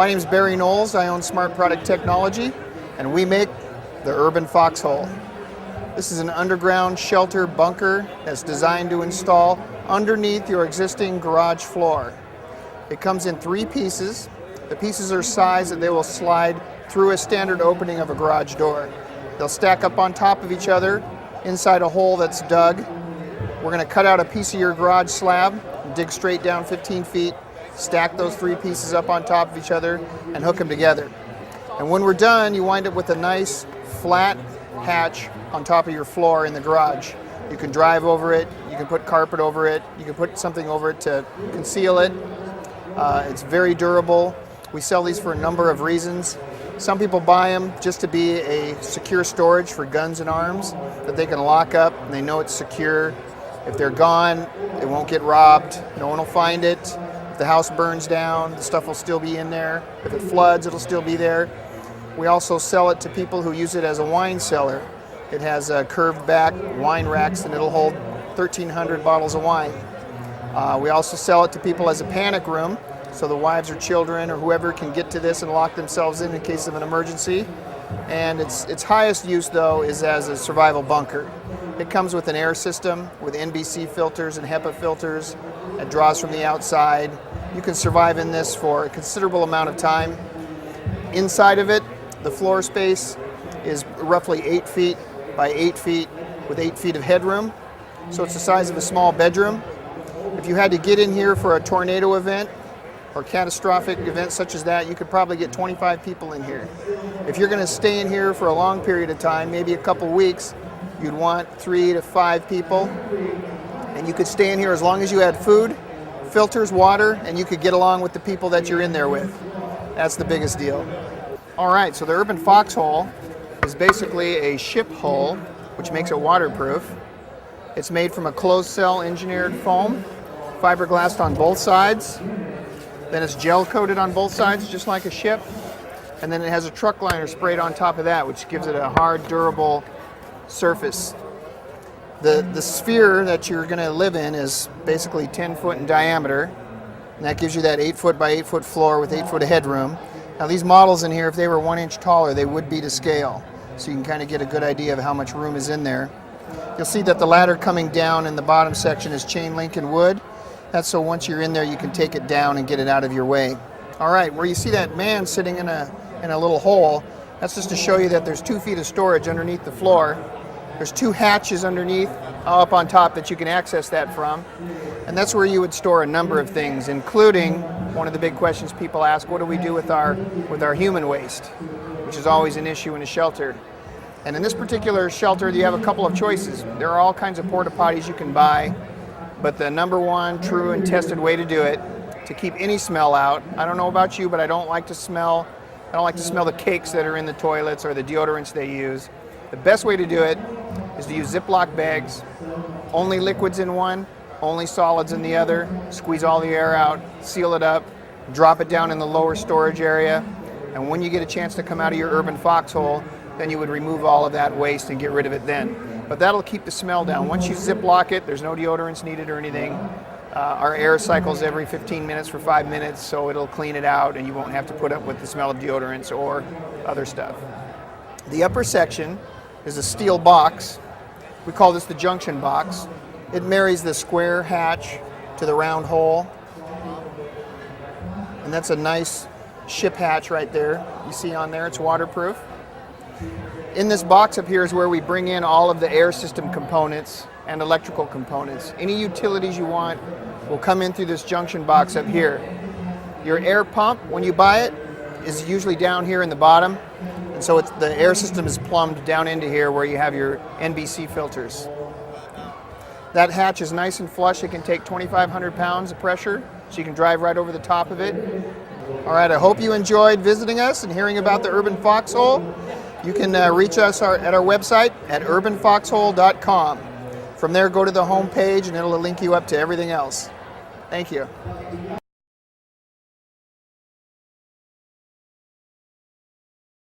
My name is Barry Knowles. I own Smart Product Technology, and we make the Urban Foxhole. This is an underground shelter bunker that's designed to install underneath your existing garage floor. It comes in 3 pieces. The pieces are sized that they will slide through a standard opening of a garage door. They'll stack up on top of each other inside a hole that's dug. We're going to cut out a piece of your garage slab, dig straight down 15 feet, stack those 3 pieces up on top of each other, and hook them together. And when we're done, you wind up with a nice flat hatch on top of your floor in the garage. You can drive over it, you can put carpet over it, you can put something over it to conceal it. It's very durable. We sell these for a number of reasons. Some people buy them just to be a secure storage for guns and arms that they can lock up and they know it's secure. If they're gone, it won't get robbed. No one will find it. If the house burns down, the stuff will still be in there. If it floods, it'll still be there. We also sell it to people who use it as a wine cellar. It has curved back wine racks and it'll hold 1,300 bottles of wine. We also sell it to people as a panic room, so the wives or children or whoever can get to this and lock themselves in case of an emergency. And its highest use, though, is as a survival bunker. It comes with an air system with NBC filters and HEPA filters. It draws from the outside. You can survive in this for a considerable amount of time. Inside of it, the floor space is roughly 8 feet by 8 feet with 8 feet of headroom. So it's the size of a small bedroom. If you had to get in here for a tornado event or catastrophic event such as that, you could probably get 25 people in here. If you're going to stay in here for a long period of time, maybe a couple weeks, you'd want 3 to 5 people. And you could stay in here as long as you had food, filters, water, and you could get along with the people that you're in there with. That's the biggest deal. All right, so the Urban Foxhole is basically a ship hull, which makes it waterproof. It's made from a closed cell engineered foam, fiberglassed on both sides. Then it's gel coated on both sides, just like a ship. And then it has a truck liner sprayed on top of that, which gives it a hard, durable surface. The sphere that you're going to live in is basically 10 foot in diameter. And that gives you that 8 foot by 8 foot floor with 8 foot of headroom. Now these models in here, if they were 1 inch taller, they would be to scale. So you can kind of get a good idea of how much room is in there. You'll see that the ladder coming down in the bottom section is chain link and wood. That's so once you're in there, you can take it down and get it out of your way. All right, where you see that man sitting in a little hole, that's just to show you that there's 2 feet of storage underneath the floor. There's 2 hatches underneath, up on top, that you can access that from. And that's where you would store a number of things, including one of the big questions people ask, what do we do with our human waste, which is always an issue in a shelter. And in this particular shelter, you have a couple of choices. There are all kinds of porta potties you can buy, but the number one true and tested way to do it, to keep any smell out, I don't know about you, but I don't like to smell the cakes that are in the toilets or the deodorants they use. The best way to do it is to use Ziploc bags, only liquids in one, only solids in the other, squeeze all the air out, seal it up, drop it down in the lower storage area, and when you get a chance to come out of your Urban Foxhole, then you would remove all of that waste and get rid of it then. But that'll keep the smell down. Once you Ziploc it, there's no deodorants needed or anything. Our air cycles every 15 minutes for 5 minutes, so it'll clean it out and you won't have to put up with the smell of deodorants or other stuff. The upper section is a steel box. We call this the Junction Box. It marries the square hatch to the round hole. And that's a nice ship hatch right there. You see on there, it's waterproof. In this box up here is where we bring in all of the air system components and electrical components. Any utilities you want will come in through this junction box up here. Your air pump, when you buy it, is usually down here in the bottom. And so the air system is plumbed down into here where you have your NBC filters. That hatch is nice and flush. It can take 2,500 pounds of pressure, so you can drive right over the top of it. All right, I hope you enjoyed visiting us and hearing about the Urban Foxhole. You can reach us at our website at urbanfoxhole.com. From there, go to the home page and it'll link you up to everything else. Thank you.